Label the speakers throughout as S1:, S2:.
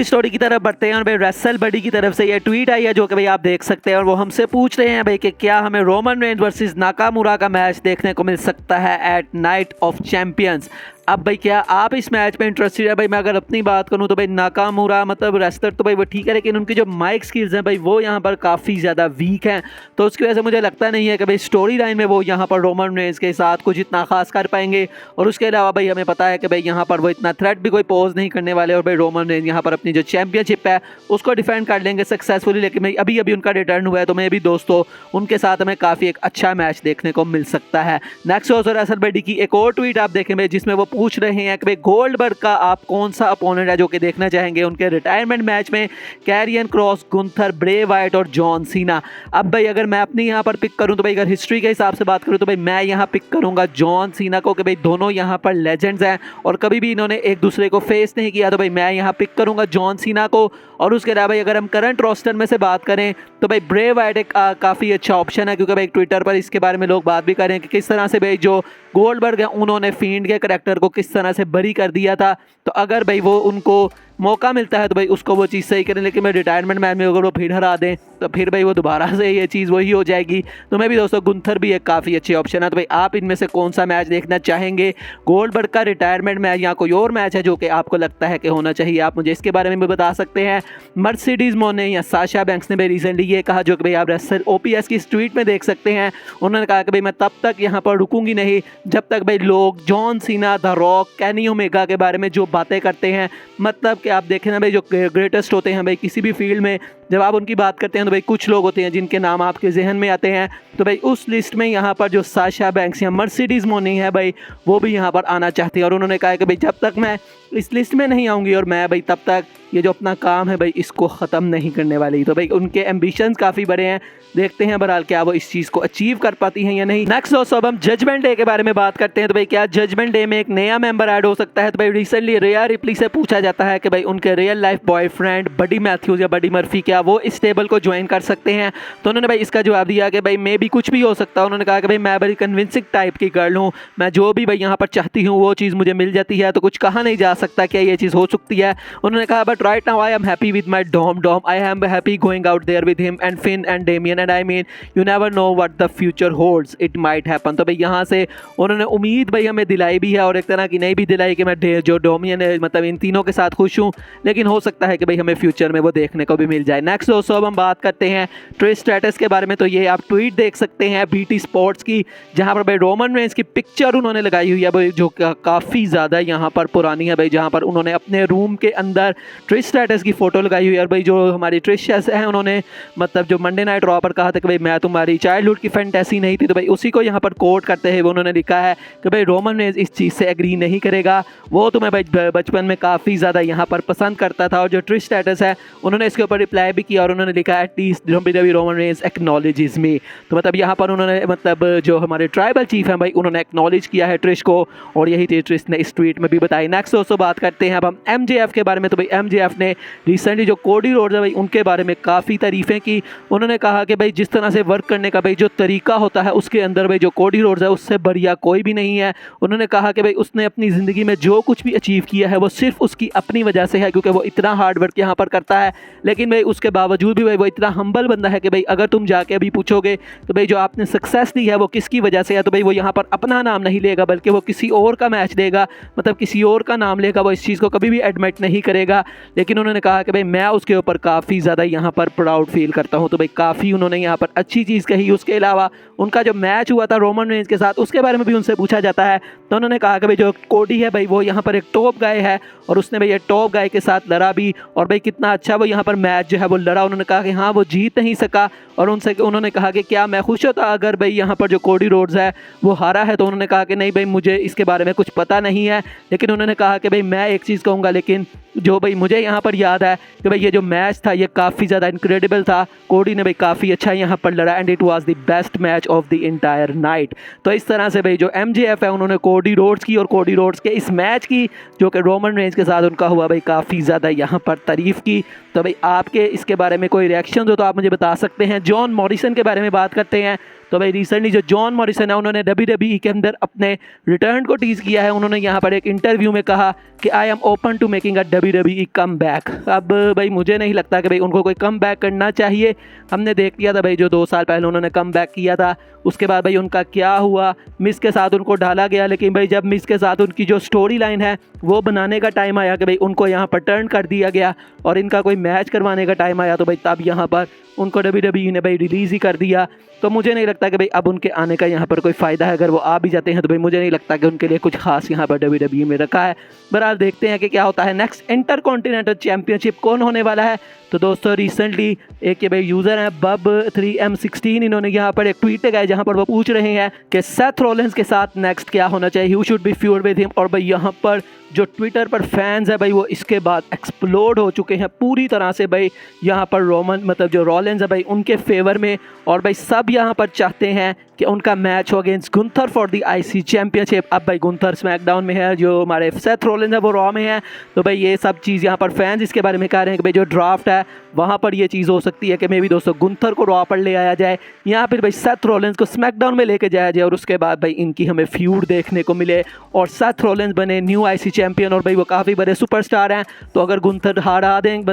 S1: Story की तरफ बढ़ते हैं और भाई रेसल बडी की तरफ से ये ट्वीट आई है जो कि भाई आप देख सकते हैं और वो हमसे पूछ रहे हैं भाई कि क्या हमें रोमन रेंज वर्सेस नाकामुरा का मैच देखने को मिल सकता है एट नाइट ऑफ चैंपियंस। अब भाई क्या आप इस मैच में इंटरेस्टेड है? भाई मैं अगर अपनी बात करूं तो भाई नाकामुरा मतलब रेसलर तो भाई वो ठीक है, लेकिन उनकी जो माइक स्किल्स हैं भाई वो यहाँ पर काफ़ी ज़्यादा वीक हैं, तो उसकी वजह से मुझे लगता नहीं है कि भाई स्टोरी लाइन में वो यहाँ पर रोमन रेंज के साथ कुछ इतना खास कर पाएंगे। और उसके अलावा भाई हमें पता है कि भाई यहाँ पर वो इतना थ्रेट भी कोई पोज नहीं करने वाले और भाई रोमन रेंज यहाँ पर अपनी जो चैंपियनशिप है उसको डिफेंड कर लेंगे सक्सेसफुली। लेकिन भाई अभी अभी उनका रिटर्न हुआ है तो मैं भी दोस्तों उनके साथ हमें काफ़ी एक अच्छा मैच देखने को मिल सकता है। नेक्स्ट और रेसल बडी की एक और ट्वीट आप देखें भाई जिसमें वो पूछ रहे हैं कि भाई गोल्डबर्ग का आप कौन सा अपोनेंट है जो कि देखना चाहेंगे उनके रिटायरमेंट मैच में, Carrion Cross, Gunther, Bray Wyatt और जॉन सीना। अब भाई अगर मैं अपनी यहाँ पर पिक करूँ तो भाई अगर हिस्ट्री के हिसाब से बात करूँ तो भाई मैं यहाँ पिक करूँगा जॉन सीना को कि भाई दोनों यहाँ पर लेजेंड्स हैं और कभी भी इन्होंने एक दूसरे को फेस नहीं किया, तो भाई मैं यहाँ पिक करूँगा जॉन सीना को। और उसके अलावा भाई अगर हम करंट रोस्टर में से बात करें तो भाई ब्रे वाइट एक काफ़ी अच्छा ऑप्शन है, क्योंकि भाई ट्विटर पर इसके बारे में लोग बात भी कर रहे हैं कि किस तरह से भाई जो गोल्डबर्ग है उन्होंने फील्ड के करैक्टर को किस तरह से बरी कर दिया था। तो अगर भाई वो उनको मौका मिलता है तो भाई उसको वो चीज़ सही करें, लेकिन मैं रिटायरमेंट मैच में अगर वो फिर हरा दें तो फिर भाई वो दोबारा से ये चीज़ वही हो जाएगी। तो मैं भी दोस्तों गुंथर भी एक काफ़ी अच्छी ऑप्शन है। तो भाई आप इनमें से कौन सा मैच देखना चाहेंगे, गोल्डबर्ग का रिटायरमेंट मैच या कोई और मैच है जो कि आपको लगता है कि होना चाहिए, आप मुझे इसके बारे में भी बता सकते हैं। मर्सिडीज मोने या साशा बैंक्स ने भाई रिसेंटली ये कहा जो कि भाई आप रेसल ओपीएस की ट्वीट में देख सकते हैं। उन्होंने कहा कि भाई मैं तब तक यहाँ पर रुकूंगी नहीं जब तक भाई लोग John Cena, the rock, Kenny Omega के बारे में जो बातें करते हैं, मतलब कि आप देखें ना भाई जो ग्रेटेस्ट होते हैं भाई किसी भी फील्ड में, जब आप उनकी बात करते हैं तो भाई कुछ लोग होते हैं जिनके नाम आपके जहन में आते हैं। तो भाई उस लिस्ट में यहाँ पर जो साशा बैंक्स या मर्सिडीज मोनी है भाई वो भी यहाँ पर आना चाहती है। और उन्होंने कहा कि भाई जब तक मैं इस लिस्ट में नहीं आऊँगी और मैं भाई तब तक ये जो अपना काम है भाई इसको ख़त्म नहीं करने वाली। तो भाई उनके एम्बिशंस काफ़ी बड़े हैं, देखते हैं बहरहाल क्या वो इस चीज़ को अचीव कर पाती हैं या नहीं। नेक्स्ट दोस्तों अब हम जजमेंट डे के बारे में बात करते हैं। तो भाई क्या जजमेंट डे में एक नया मेंबर ऐड हो सकता है? तो भाई रिसेंटली रिया रिप्ली से पूछा जाता है कि भाई उनके रियल लाइफ बॉयफ्रेंड बडी मैथ्यूज या बडी मर्फी क्या वो इस टेबल को ज्वाइन कर सकते हैं? तो उन्होंने भाई इसका जवाब दिया कि भाई मे भी कुछ भी हो सकता है। उन्होंने कहा कि भाई मैं बड़ी कन्विंसिंग टाइप की गर्ल हूँ, मैं जो भी भाई यहाँ पर चाहती हूँ वो चीज़ मुझे मिल जाती है, तो कुछ कहा नहीं जा सकता क्या ये चीज़ हो सकती है। उन्होंने कहा but right now I am happy with my Dom, I am happy going out there with him and Finn and Damian and I mean you never know what the future holds, it might happen. तो भाई यहाँ से उन्होंने उम्मीद भाई हमें दिलाई भी है और एक तरह की नहीं भी दिलाई कि मैं जो डोमियन है मतलब इन तीनों के साथ खुश हूँ, लेकिन हो सकता है कि भाई हमें फ्यूचर में वो देखने को भी मिल जाए। नेक्स्ट दोस्तों अब हम बात करते हैं ट्रिश स्ट्रैटस के बारे में। तो ये आप ट्वीट देख सकते हैं बीटी स्पोर्ट्स की, जहाँ पर भाई रोमन रेंज की पिक्चर उन्होंने लगाई हुई है भाई जो काफ़ी ज़्यादा यहाँ पर पुरानी है भाई, जहाँ पर उन्होंने अपने रूम के अंदर ट्रिश स्ट्रैटस की फ़ोटो लगाई हुई है। और भाई जो हमारी ट्रिश है उन्होंने मतलब जो मंडे नाइट रॉ पर कहा था कि भाई मैं तुम्हारी चाइल्डहुड की फैंटेसी नहीं थी, तो भाई उसी को यहाँ पर कोट करते हुए उन्होंने लिखा है कि भाई रोमन रेंज इस चीज़ से एग्री नहीं करेगा, वो तुम्हें भाई बचपन में काफ़ी ज़्यादा यहाँ पर पसंद करता था। और जो ट्रिश स्ट्रैटस है उन्होंने इसके ऊपर रिप्लाई भी किया और उन्होंने लिखा एटलीस्ट रोमन रेंज एक्नॉलेजेस मी। तो मतलब यहाँ पर उन्होंने मतलब जो हमारे ट्राइबल चीफ हैं भाई उन्होंने एक्नॉलेज किया है ट्रिश को, और यही चीज़ ट्रिश ने इस ट्वीट में भी बताई। नेक्स्ट दोस्तों बात करते हैं अब हम एमजेएफ के बारे में। तो भाई एमजेएफ ने रिसेंटली जो कोडी रोड्स है भाई उनके बारे में काफ़ी तारीफ़ें की। उन्होंने कहा कि भाई जिस तरह से वर्क करने का भाई जो तरीका होता है उसके अंदर भाई जो कोडी रोड्स है उससे बढ़िया कोई भी नहीं है। उन्होंने कहा कि भाई उसने अपनी ज़िंदगी में जो कुछ भी अचीव किया है वो सिर्फ उसकी अपनी वजह से है, क्योंकि वो इतना हार्ड वर्क यहाँ पर करता है, लेकिन भाई उसके बावजूद भी भाई वो इतना हम्बल बंदा है कि भाई अगर तुम जाके अभी पूछोगे तो भाई जो आपने सक्सेस दी है वो किसकी वजह से है, तो भाई वो यहाँ पर अपना नाम नहीं लेगा बल्कि वो किसी और का मैच देगा, मतलब किसी और का नाम लेगा, वो इस चीज़ को कभी भी एडमिट नहीं करेगा। लेकिन उन्होंने कहा कि भाई मैं उसके ऊपर काफ़ी ज़्यादा यहाँ पर प्राउड फील करता हूँ। तो भाई काफ़ी उन्होंने यहाँ पर अच्छी चीज़ कही। उसके अलावा उनका जो मैच हुआ था रोमन रेंज के साथ उसके बारे में भी उनसे पूछा जाता है, तो उन्होंने कहा कि भाई जो कोडी है भाई वो यहाँ पर एक टॉप गाय है और उसने भाई ये टॉप गाय के साथ लड़ा भी, और भाई कितना अच्छा वो यहाँ पर मैच जो है वो लड़ा। उन्होंने कहा कि हाँ वो जीत नहीं सका, और उनसे उन्होंने कहा कि क्या मैं खुश होता अगर भाई यहाँ पर जो कोडी रोड्स है वो हारा है, तो उन्होंने कहा कि नहीं भाई मुझे इसके बारे में कुछ पता नहीं है, लेकिन उन्होंने कहा कि भाई मैं एक चीज़ कहूँगा लेकिन जो भाई मुझे यहाँ पर याद है कि भाई ये जो मैच था ये काफ़ी ज़्यादा इनक्रेडिबल था, कोडी ने भाई काफ़ी अच्छा यहाँ पर लड़ा and it was the best match of the entire night. तो इस तरह से भाई जो एमजेएफ है उन्होंने कोडी रोड्स की और कोडी रोड्स के इस मैच की जो कि रोमन रेंज के साथ उनका हुआ भाई काफ़ी ज़्यादा यहाँ पर तारीफ़ की। तो भाई आपके इसके बारे में कोई रिएक्शन हो तो आप मुझे बता सकते हैं। जॉन मॉरिसन के बारे में बात करते हैं। तो भाई रिसेंटली जो जॉन मॉरिसन है उन्होंने WWE के अंदर अपने रिटर्न को टीज किया है। उन्होंने यहाँ पर एक इंटरव्यू में कहा कि I am open to making a WWE comeback. अब भाई मुझे नहीं लगता कि भाई उनको कोई कम बैक करना चाहिए। हमने देख लिया था भाई जो 2 साल पहले उन्होंने कम बैक किया था, उसके बाद भाई उनका क्या हुआ, मिस के साथ उनको डाला गया। लेकिन भाई जब मिस के साथ उनकी जो स्टोरी लाइन है वो बनाने का टाइम आया कि भाई उनको यहाँ पर टर्न कर दिया गया और इनका कोई मैच करवाने का टाइम आया तो भाई तब यहाँ पर उनको WWE ने भाई रिलीज़ ही कर दिया। तो मुझे नहीं लगता कि भाई अब उनके आने का यहाँ पर कोई फ़ायदा है। अगर वो आ भी जाते हैं तो भाई मुझे नहीं लगता कि उनके लिए कुछ खास यहाँ पर WWE में रखा है। बहरहाल देखते हैं कि क्या होता है। नेक्स्ट इंटरकॉन्टिनेंटल चैंपियनशिप कौन होने वाला है? तो दोस्तों रिसेंटली एक ये भाई यूज़र हैं Bub3M16, इन्होंने यहाँ पर एक ट्वीट लगाया जहाँ पर वो पूछ रहे हैं कि सेथ रॉलिंस के साथ नेक्स्ट क्या होना चाहिए, who should be feud with him. और भाई यहाँ पर जो ट्विटर पर फैंस है भाई वो इसके बाद एक्सप्लोड हो चुके हैं पूरी तरह से भाई यहाँ पर रोमन मतलब जो रॉलिंस है भाई उनके फेवर में। और भाई सब यहाँ पर चाहते हैं कि उनका मैच हो against Gunther for the IC championship. अब भाई गुंथर स्मैकडाउन में है, जो हमारे सेथ रॉलिंस है वो रॉ में है। तो भाई ये सब चीज़ यहाँ पर फैंस इसके बारे में कह रहे हैं कि भाई जो ड्राफ्ट है वहाँ पर ये चीज़ हो सकती है कि मे भी दोस्तों गुंथर को रॉ पर ले आया जाए या फिर भाई सेथ रॉलिंस को स्मैकडाउन में लेके जाया जाए और उसके बाद भाई इनकी हमें फ्यूड देखने को मिले और सेथ रॉलिंस बने न्यू IC चैंपियन। और भाई वो काफ़ी बड़े सुपरस्टार हैं, तो अगर गुंथर हरा देंगे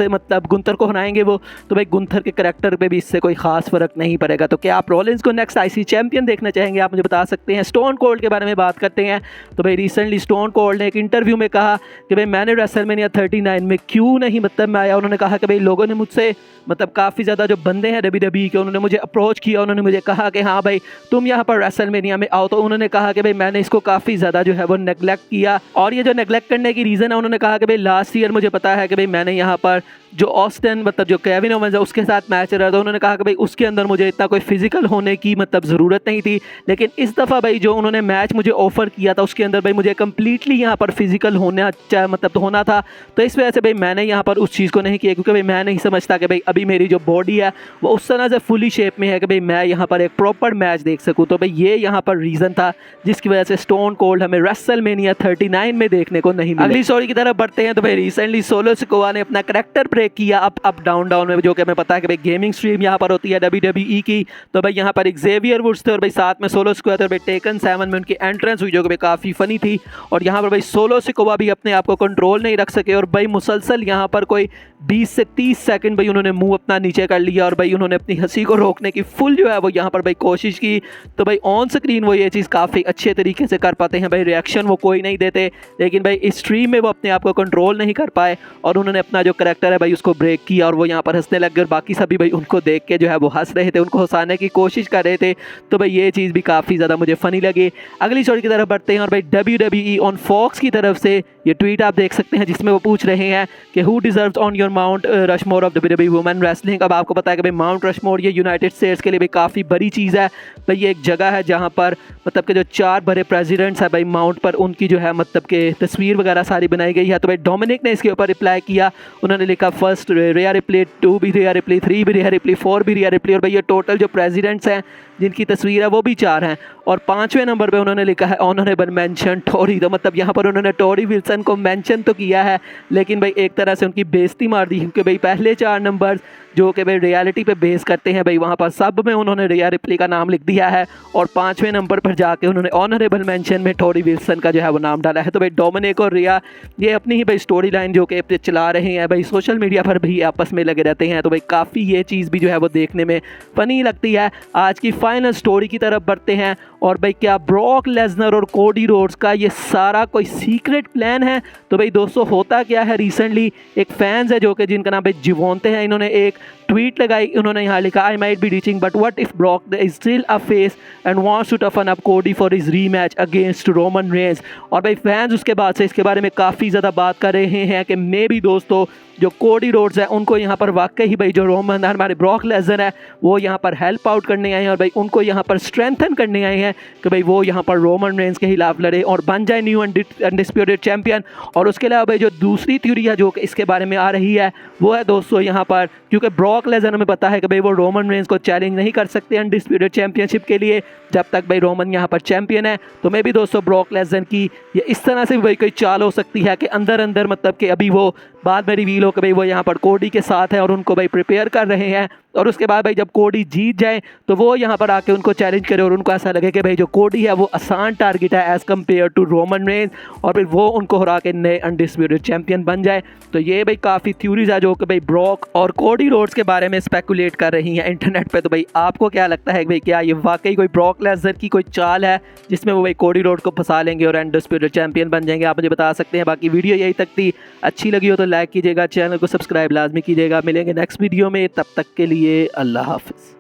S1: मतलब गुंथर को हराएंगे वो, तो भाई गुंथर के करैक्टर पे भी इससे कोई खास फर्क नहीं पड़ेगा। तो क्या आप रॉलिंस को नेक्स्ट IC चैंपियन देखना चाहेंगे? आप मुझे बता सकते हैं। स्टोन कोल्ड के बारे में बात करते हैं। तो भाई रिसेंटली स्टोन कोल्ड ने एक इंटरव्यू में कहा कि भाई मैंने रेसलमेनिया 39 में क्यों नहीं मतलब मैं आया। उन्होंने कहा कि भाई लोगों ने मुझसे मतलब काफ़ी ज़्यादा जो बंदे हैं WWE के उन्होंने मुझे अप्रोच किया, उन्होंने मुझे कहा कि हाँ भाई तुम यहाँ पर रेसलमेनिया में आओ। तो उन्होंने कहा कि भाई मैंने इसको काफ़ी ज़्यादा जो है वो नेगलेक्ट किया। और ये जो नेगलेक्ट करने की रीज़न है, उन्होंने कहा कि भाई लास्ट ईयर मुझे पता है कि भाई मैंने यहाँ पर जो ऑस्टिन मतलब जो केविन ओवेंस है उसके साथ मैच रहा था। उन्होंने कहा कि भाई उसके अंदर मुझे इतना कोई फिजिकल होने की मतलब ज़रूरत नहीं थी, लेकिन इस दफ़ा भाई जो उन्होंने मैच मुझे ऑफ़र किया था उसके अंदर भाई मुझे कम्प्लीटली यहाँ पर फिजिकल होना मतलब तो होना था। तो इस वजह से भाई मैंने यहाँ पर उस चीज़ को नहीं किया, क्योंकि भाई मैं नहीं समझता कि भाई अभी मेरी जो बॉडी है वो उस तरह से फुली शेप में है कि भाई मैं यहाँ पर एक प्रॉपर मैच देख सकूँ। तो भाई ये यहाँ पर रीज़न था जिसकी वजह से स्टोन कोल्ड हमें रेसलमेनिया 39 में देखने को नहीं मिला। अगली स्टोरी की तरफ बढ़ते हैं। तो भाई रिसेंटली सोलो सिकोआ ने अपना करैक्टर ब्रेक किया अप डाउन डाउन में, जो कि हमें पता है कि भाई गेमिंग स्ट्रीम यहाँ पर होती है WWE की। तो भाई यहाँ पर ज़ेवियर वुड्स थे और भाई साथ में सोलो सिकोआ थे और भाई टेकन 7 में उनकी एंट्रेंस हुई जो कि भाई काफ़ी फ़नी थी। और यहाँ पर भाई सोलो सिकोआ भी अपने आप को कंट्रोल नहीं रख सके और भाई मुसलसल यहाँ पर कोई 20 से 30 सेकंड भाई उन्होंने मुंह अपना नीचे कर लिया और भाई उन्होंने अपनी हंसी को रोकने की फुल जो है वो यहाँ पर भाई कोशिश की। तो भाई ऑन स्क्रीन वो ये चीज़ काफ़ी अच्छे तरीके से कर पाते हैं, भाई रिएक्शन वो कोई नहीं देते, लेकिन भाई इस स्ट्रीम में वो अपने आप को कंट्रोल नहीं कर पाए और उन्होंने अपना जो करैक्टर है भाई उसको ब्रेक किया और वो यहाँ पर हंसने लग गए और बाकी सभी भाई उनको देख के जो है वो हंस रहे थे, उनको हंसाने की कोशिश कर रहे थे। तो भाई ये चीज़ भी काफ़ी ज़्यादा मुझे फ़नी लगी। अगली स्टोरी की तरफ बढ़ते हैं और भाई WWE ऑन फॉक्स की तरफ से ये ट्वीट आप देख सकते हैं जिसमें वो पूछ रहे हैं कि who deserves on your mount Rushmore of WWE women wrestling. अब आपको पता है कि भाई माउंट रशमोर ये यूनाइटेड स्टेट्स के लिए भाई काफ़ी बड़ी चीज़ है। भाई ये एक जगह है जहाँ पर मतलब कि जो 4 बड़े प्रेसिडेंट्स हैं भाई माउंट पर उनकी जो है मतलब कि तस्वीर वगैरह सारी बनाई गई है। तो भाई डोमिनिक ने इसके ऊपर रिप्लाई किया, उन्होंने लिखा फर्स्ट रिया रिप्ली, 2 भी रिया रिप्ली, 3 भी रिया रिप्ली, 4 भी रिया रिप्ली। और भाई ये टोटल जो प्रेसिडेंट्स हैं जिनकी तस्वीर है वो भी 4 हैं। और 5वें नंबर पे उन्होंने लिखा है ऑनरेबल मेंशन टोरी। तो मतलब यहाँ पर उन्होंने टोरी विल्सन को मेंशन तो किया है लेकिन भाई एक तरह से उनकी बेइज्जती मार दी, क्योंकि भाई पहले 4 नंबर जो कि भाई रियलिटी पे बेस करते हैं भाई वहाँ पर सब में उन्होंने रिया रिप्ली का नाम लिख दिया है और 5वें नंबर पर जाके उन्होंने ऑनरेबल मेंशन में टोरी विल्सन का जो है वो नाम डाला है। तो भाई डोमिनिक और रिया ये अपनी ही भाई स्टोरी लाइन जो कि चला रहे हैं, भाई सोशल मीडिया पर भी आपस में लगे रहते हैं। तो भाई काफ़ी ये चीज़ भी जो है वो देखने में फ़नी लगती है। आज की फाइनल स्टोरी की तरफ बढ़ते हैं और भाई क्या ब्रॉक लेसनर और कोडी रोड्स का ये सारा कोई सीक्रेट प्लान है? तो भाई दोस्तों होता क्या है, रिसेंटली एक फैंस है जो कि जिनका नाम भाई जीवोंते हैं, इन्होंने एक ट्वीट लगाई, उन्होंने यहाँ लिखा I might be reaching but what if Brock is still a face and wants to toughen up Cody for his rematch against Roman Reigns. और भाई फैंस उसके बाद से इसके बारे में काफ़ी ज़्यादा बात कर रहे हैं कि मे भी दोस्तों जो कोडी रोड्स है उनको यहाँ पर वाकई ही भाई जो रोमन हमारे ब्रॉक लेसनर है वो यहाँ पर हेल्प आउट करने आए हैं और भाई उनको यहाँ पर स्ट्रेंथन करने आए हैं हैं कि भाई वो यहाँ पर रोमन रेंस के खिलाफ लड़े और बन जाए न्यू अनडिस्प्यूटेड चैंपियन। और उसके अलावा भाई जो दूसरी थ्योरी है जो कि इसके बारे में आ रही है वो है दोस्तों यहाँ पर, क्योंकि ब्रॉक लेसनर हमें पता है कि भाई वो रोमन रेंस को चैलेंज नहीं कर सकते अनडिस्प्यूटेड चैंपियनशिप के लिए जब तक भाई रोमन यहाँ पर चैंपियन है। तो मैं भी दोस्तों ब्रॉक लेसनर की ये इस तरह से भी भाई कोई चाल हो सकती है कि अंदर अंदर मतलब कि अभी वो बाद में रिवील हो कि भाई वो यहाँ पर कोडी के साथ है और उनको भाई प्रिपेयर कर रहे हैं, और उसके बाद भाई जब कोडी जीत जाए तो वो यहाँ पर आके उनको चैलेंज करे और उनको ऐसा लगे कि भाई जो कोडी है वो आसान टारगेट है as compare to Roman Reigns, और फिर वो उनको हरा के नए अनडिस्प्यूटेड चैंपियन बन जाए। तो ये भाई काफ़ी थ्योरीज है जो कि भाई ब्रॉक और कोडी रोड्स के बारे में स्पेकुलेट कर रही हैं इंटरनेट पे। तो भाई आपको क्या लगता है भाई क्या ये वाकई कोई ब्रॉक लेसनर की कोई चाल है जिसमें वो भाई कोडी रोड को फंसा लेंगे और अनडिस्प्यूटेड चैंपियन बन जाएंगे? आप मुझे बता सकते हैं। बाकी वीडियो यही तक थी, अच्छी लगी हो तो लाइक कीजिएगा, चैनल को सब्सक्राइब लाजमी कीजिएगा। मिलेंगे नेक्स्ट वीडियो में, तब तक के लिए अल्लाह हाफिज़।